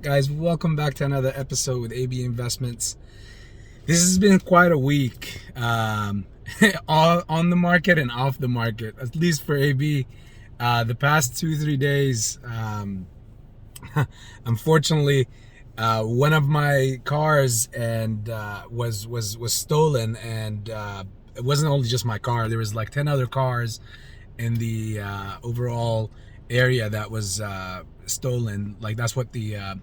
Guys? Welcome back to another episode with AB Investments. This has been quite a week, all on the market and off the market, at least for AB. The past 2-3 days, unfortunately, one of my cars and was stolen, and it wasn't only just my car. There was like 10 other cars in the overall area that was stolen. Like, that's what the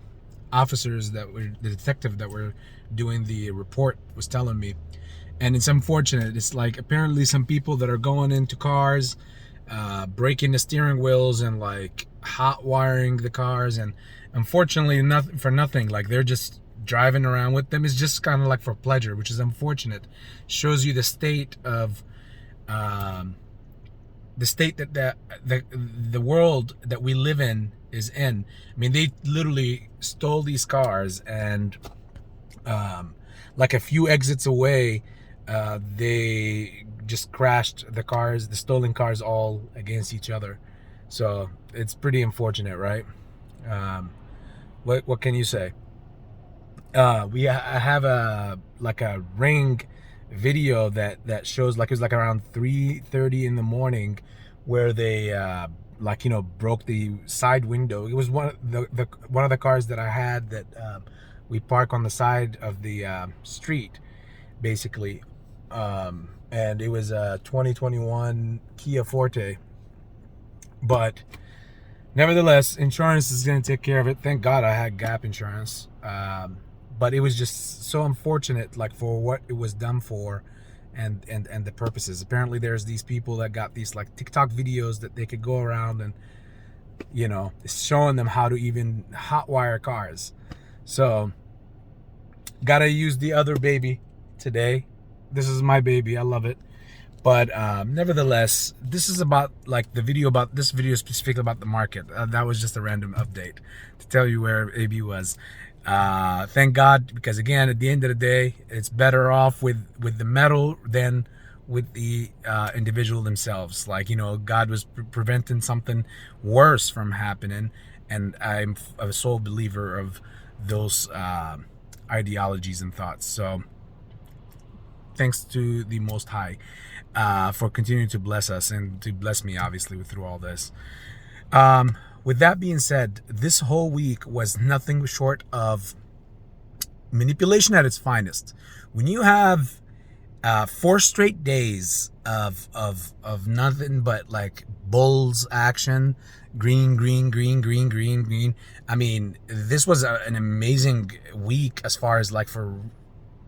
officers that were the detective that were doing the report was telling me. And it's unfortunate. It's like apparently some people that are going into cars, breaking the steering wheels and like hot wiring the cars, and unfortunately nothing for nothing. Like, they're just driving around with them. It's just kind of like for pleasure, which is unfortunate. Shows you the state of that the world that we live in is in. I mean, they literally stole these cars, and like a few exits away, they just crashed the stolen cars, all against each other. So it's pretty unfortunate, right? What can you say? I have a Ring video that shows, like, it was like around 3:30 in the morning, where they broke the side window. It was one of the cars that I had that we park on the side of the street, basically, and it was a 2021 Kia Forte. But nevertheless, insurance is going to take care of it. Thank God I had gap insurance. But it was just so unfortunate, like, for what it was done for, and the purposes. Apparently there's these people that got these like TikTok videos that they could go around and, showing them how to even hotwire cars. So gotta use the other baby today. This is my baby. I love it. But nevertheless, this is about, like, this video is specifically about the market. That was just a random update to tell you where AB was. Thank God, because again, at the end of the day, it's better off with the metal than with the individual themselves. Like, God was preventing something worse from happening, and I'm a sole believer of those ideologies and thoughts. So thanks to the Most High for continuing to bless us and to bless me, obviously, through all this. With that being said, this whole week was nothing short of manipulation at its finest. When you have 4 straight days of nothing but like bulls action, green. I mean, this was an amazing week as far as, like, for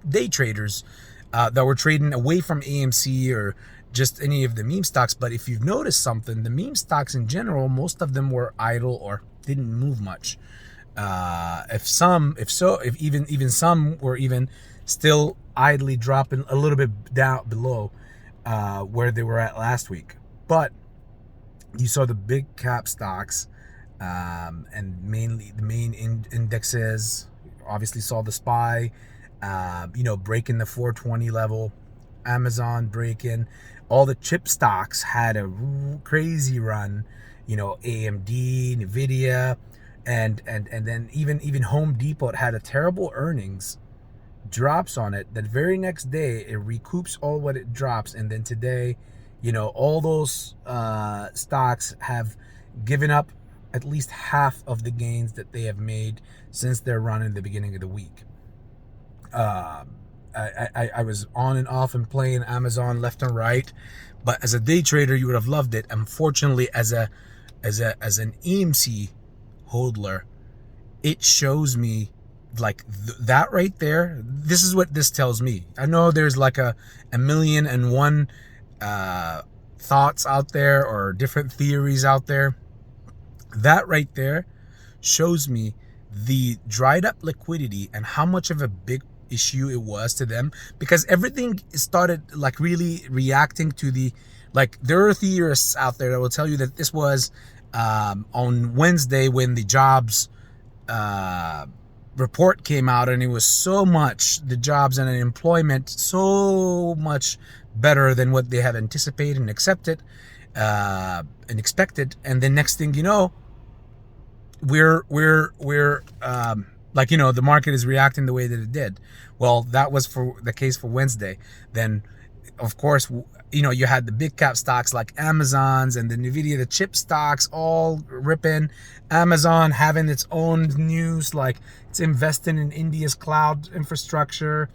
day traders that were trading away from AMC or just any of the meme stocks. But if you've noticed something, the meme stocks in general, most of them were idle or didn't move much. If even some were even still idly dropping a little bit down below where they were at last week. But you saw the big cap stocks, and mainly the main indexes. Obviously saw the SPY, breaking the 420 level. Amazon breaking. All the chip stocks had a crazy run. AMD, Nvidia, and then even Home Depot had a terrible earnings, drops on it. The very next day it recoups all what it drops, and then today, all those stocks have given up at least half of the gains that they have made since their run in the beginning of the week. I was on and off and playing Amazon left and right, but as a day trader, you would have loved it. Unfortunately, as an EMC holder, it shows me, like, that right there. This is what this tells me. I know there's like a million and one thoughts out there, or different theories out there. That right there shows me the dried up liquidity and how much of a big issue it was to them, because everything started, like, really reacting to the, like, there are theorists out there that will tell you that this was on Wednesday when the jobs report came out, and it was so much, the jobs and employment, so much better than what they had anticipated and expected, and then next thing you know, we're like, you know, the market is reacting the way that it did. Well, that was for the case for Wednesday. Then, of course, you know, you had the big cap stocks like Amazon's and the Nvidia, the chip stocks, all ripping. Amazon having its own news, like it's investing in India's cloud infrastructure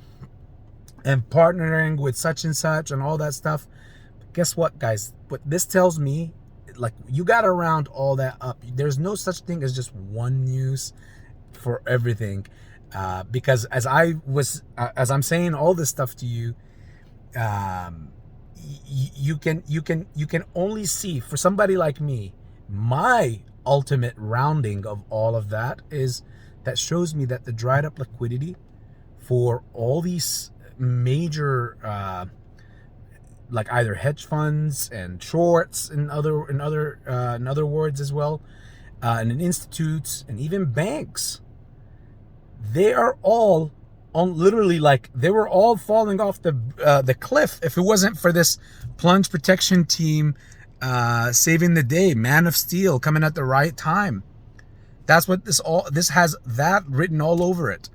and partnering with such and such and all that stuff. But guess what, guys? What this tells me, like, you got to round all that up. There's no such thing as just one news for everything, because as I'm saying all this stuff to you, you can only see, for somebody like me, my ultimate rounding of all of that is that shows me that the dried up liquidity for all these major like either hedge funds and shorts in other words as well, and in institutes and even banks, they are all on, literally, like, they were all falling off the cliff if it wasn't for this plunge protection team saving the day. Man of Steel coming at the right time. That's what this has that written all over it.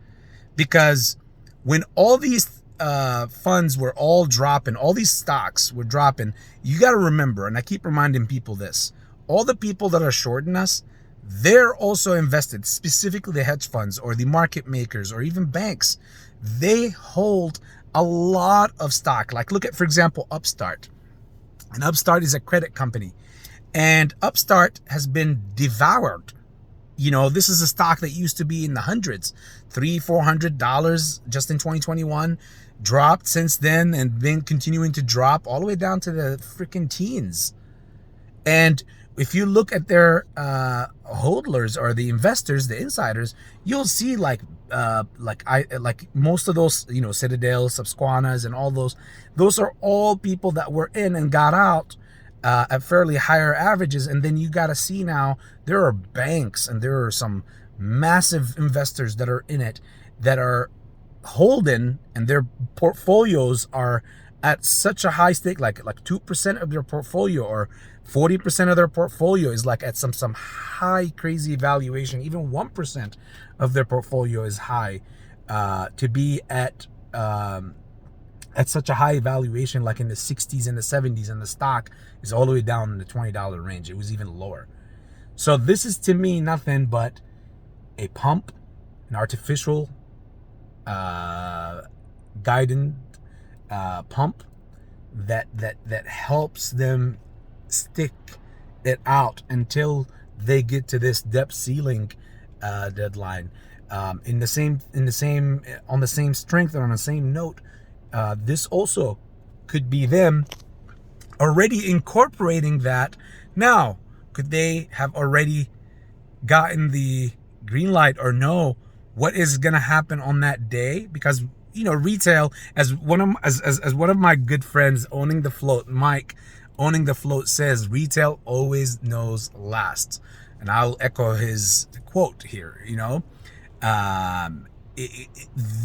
Because when all these funds were all dropping, all these stocks were dropping, you got to remember, and I keep reminding people this, all the people that are shorting us, they're also invested, specifically the hedge funds or the market makers or even banks. They hold a lot of stock. Like, look at, for example, Upstart. And Upstart is a credit company. And Upstart has been devoured. You know, this is a stock that used to be in the hundreds, $300-$400 just in 2021, dropped since then and been continuing to drop all the way down to the freaking teens. And if you look at their hodlers or the investors, the insiders, you'll see like most of those, you know, Citadel, Susquehannas, and all those are all people that were in and got out at fairly higher averages. And then you got to see now there are banks and there are some massive investors that are in it that are holding, and their portfolios are at such a high stake, like 2% of their portfolio or 40% of their portfolio is like at some high crazy valuation. Even 1% of their portfolio is high to be at such a high valuation, like in the 60s and the 70s, and the stock is all the way down in the $20 range. It was even lower. So this is, to me, nothing but a pump, an artificial guided pump that helps them stick it out until they get to this debt ceiling deadline. On the same strength, or on the same note, this also could be them already incorporating that. Now, could they have already gotten the green light or no? What is going to happen on that day? Because, you know, retail, as one of my good friends owning the float, Mike, owning the float, says, retail always knows last. And I'll echo his quote here. You know,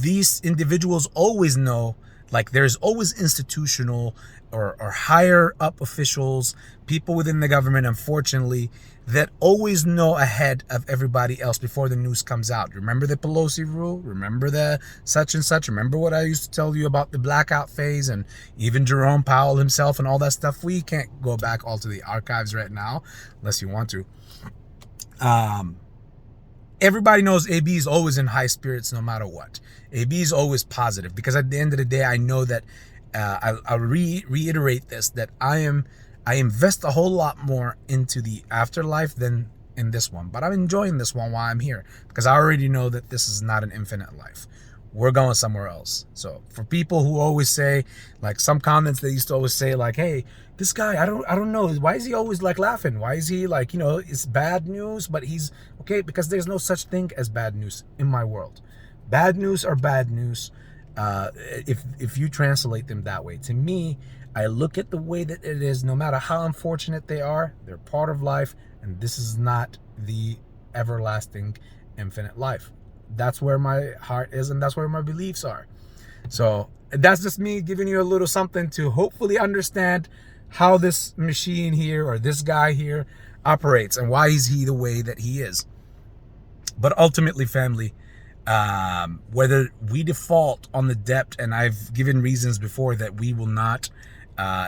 these individuals always know. Like, there's always institutional or higher up officials, people within the government, unfortunately, that always know ahead of everybody else before the news comes out. Remember the Pelosi rule? Remember the such and such? Remember what I used to tell you about the blackout phase, and even Jerome Powell himself and all that stuff? We can't go back all to the archives right now unless you want to. Everybody knows AB is always in high spirits no matter what. AB is always positive, because at the end of the day, I know that I'll reiterate this, that I invest a whole lot more into the afterlife than in this one. But I'm enjoying this one while I'm here, because I already know that this is not an infinite life. We're going somewhere else. So for people who always say, like, some comments they used to always say, like, hey, this guy, I don't know, why is he always like laughing? Why is he like, you know, it's bad news, but he's okay? Because there's no such thing as bad news in my world. Bad news are bad news if you translate them that way. To me, I look at the way that it is, no matter how unfortunate they are, they're part of life, and this is not the everlasting infinite life. That's where my heart is, and that's where my beliefs are. So that's just me giving you a little something to hopefully understand how this machine here, or this guy here, operates, and why is he the way that he is. But ultimately, family, whether we default on the debt, and I've given reasons before that we will not,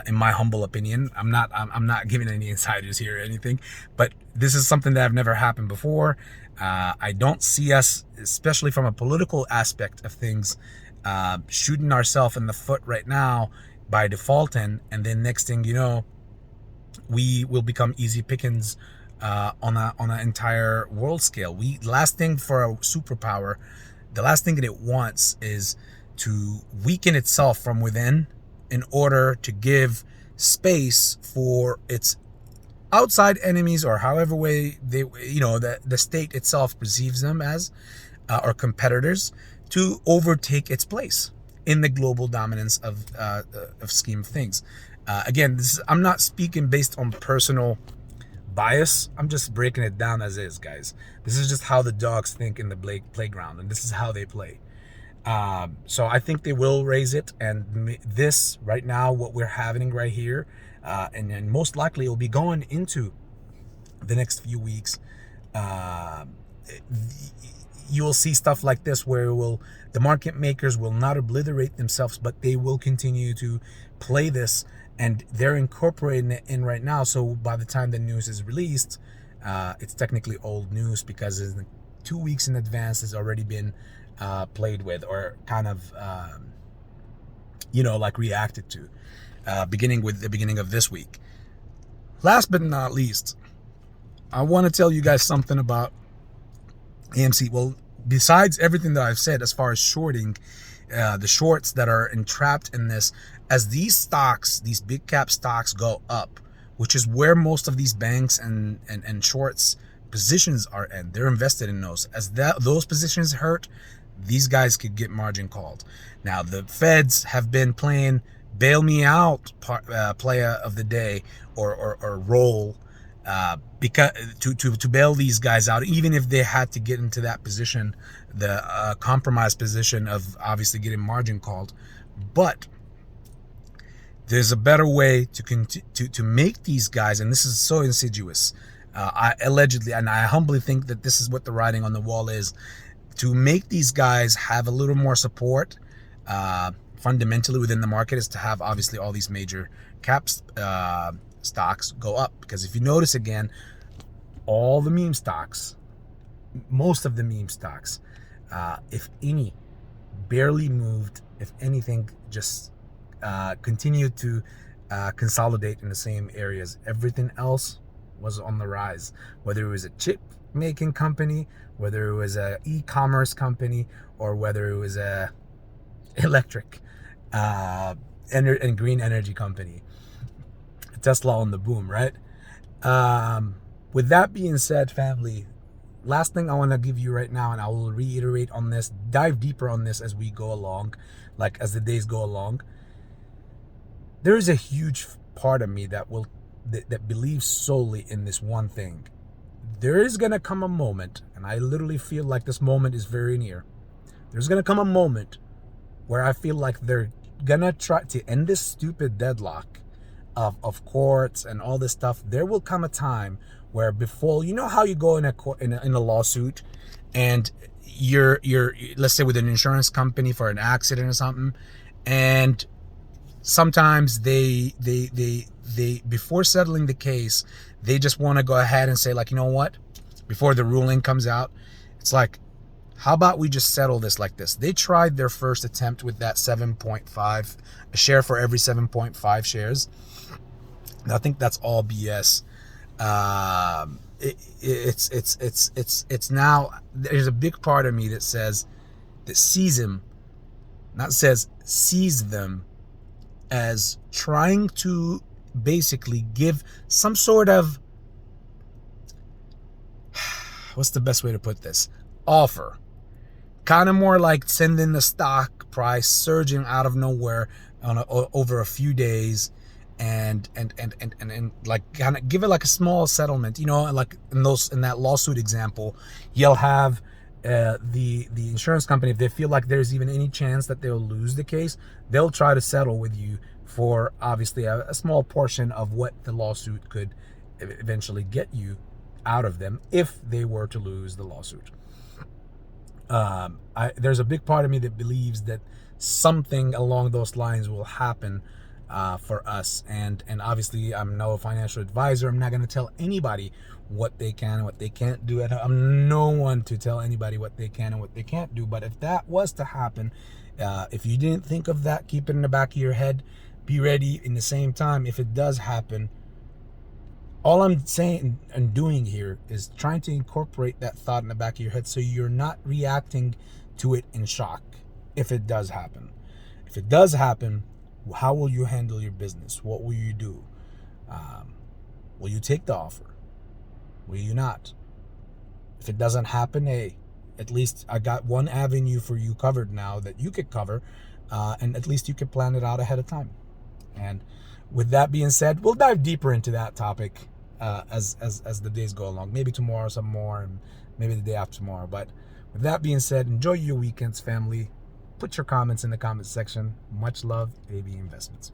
in my humble opinion, I'm not giving any insiders here or anything, but this is something that have never happened before. I don't see us, especially from a political aspect of things, shooting ourselves in the foot right now by defaulting, and then next thing you know, we will become easy pickings on an entire world scale. Last thing for a superpower, the last thing that it wants is to weaken itself from within in order to give space for its outside enemies, or however way they, the state itself perceives them as, or competitors, to overtake its place in the global dominance of scheme of things. Again, I'm not speaking based on personal bias. I'm just breaking it down as is, guys. This is just how the dogs think in the playground, and this is how they play. So I think they will raise it, and this right now, what we're having right here, and then most likely it will be going into the next few weeks. You will see stuff like this where the market makers will not obliterate themselves, but they will continue to play this, and they're incorporating it in right now. So by the time the news is released, it's technically old news, because 2 weeks in advance has already been played with, or kind of like reacted to, beginning with the beginning of this week. Last but not least, I want to tell you guys something about AMC. Well, besides everything that I've said as far as shorting, the shorts that are entrapped in this, as these stocks, these big cap stocks go up, which is where most of these banks and shorts positions are in, they're invested in those. As those positions hurt, these guys could get margin called. Now, the Feds have been playing bail me out player of the day, or role, because to bail these guys out, even if they had to get into that position, the compromised position of obviously getting margin called. But there's a better way to make these guys, and this is so insidious, I allegedly, and I humbly think that this is what the writing on the wall is, to make these guys have a little more support fundamentally within the market, is to have obviously all these major caps stocks go up. Because if you notice again, all the meme stocks, most of the meme stocks, if any, barely moved. If anything, just continued to consolidate in the same areas. Everything else was on the rise, whether it was a chip making company, whether it was a e-commerce company, or whether it was a electric and green energy company. Tesla on the boom, right? With that being said, family, last thing I want to give you right now, and I will reiterate on this, dive deeper on this as we go along, like as the days go along. There is a huge part of me that believes solely in this one thing. There is going to come a moment, and I literally feel like this moment is very near. There's going to come a moment where I feel like they're going to try to end this stupid deadlock of courts and all this stuff. There will come a time where, before, you know how you go in a lawsuit, and you're let's say with an insurance company for an accident or something, and sometimes they before settling the case, they just want to go ahead and say, like, you know what, before the ruling comes out, it's like, how about we just settle this like this? They tried their first attempt with that 7.5, a share for every 7.5 shares. I think that's all BS. It's now, there's a big part of me that sees them as trying to basically give some sort of, what's the best way to put this, offer, kind of more like sending the stock price surging out of nowhere over a few days, and like kind of give it like a small settlement, like in that lawsuit example. You'll have the insurance company, if they feel like there's even any chance that they'll lose the case, they'll try to settle with you for obviously a small portion of what the lawsuit could eventually get you out of them if they were to lose the lawsuit. There's a big part of me that believes that something along those lines will happen for us. And obviously, I'm no financial advisor. I'm not going to tell anybody what they can and what they can't do. And I'm no one to tell anybody what they can and what they can't do. But if that was to happen, if you didn't think of that, keep it in the back of your head. Be ready. In the same time, if it does happen, all I'm saying and doing here is trying to incorporate that thought in the back of your head so you're not reacting to it in shock if it does happen. If it does happen, how will you handle your business? What will you do? Will you take the offer? Will you not? If it doesn't happen, hey, at least I got one avenue for you covered now that you could cover, and at least you could plan it out ahead of time. And with that being said, we'll dive deeper into that topic as the days go along. Maybe tomorrow some more, and maybe the day after tomorrow. But with that being said, enjoy your weekends, family. Put your comments in the comments section. Much love, AB Investments.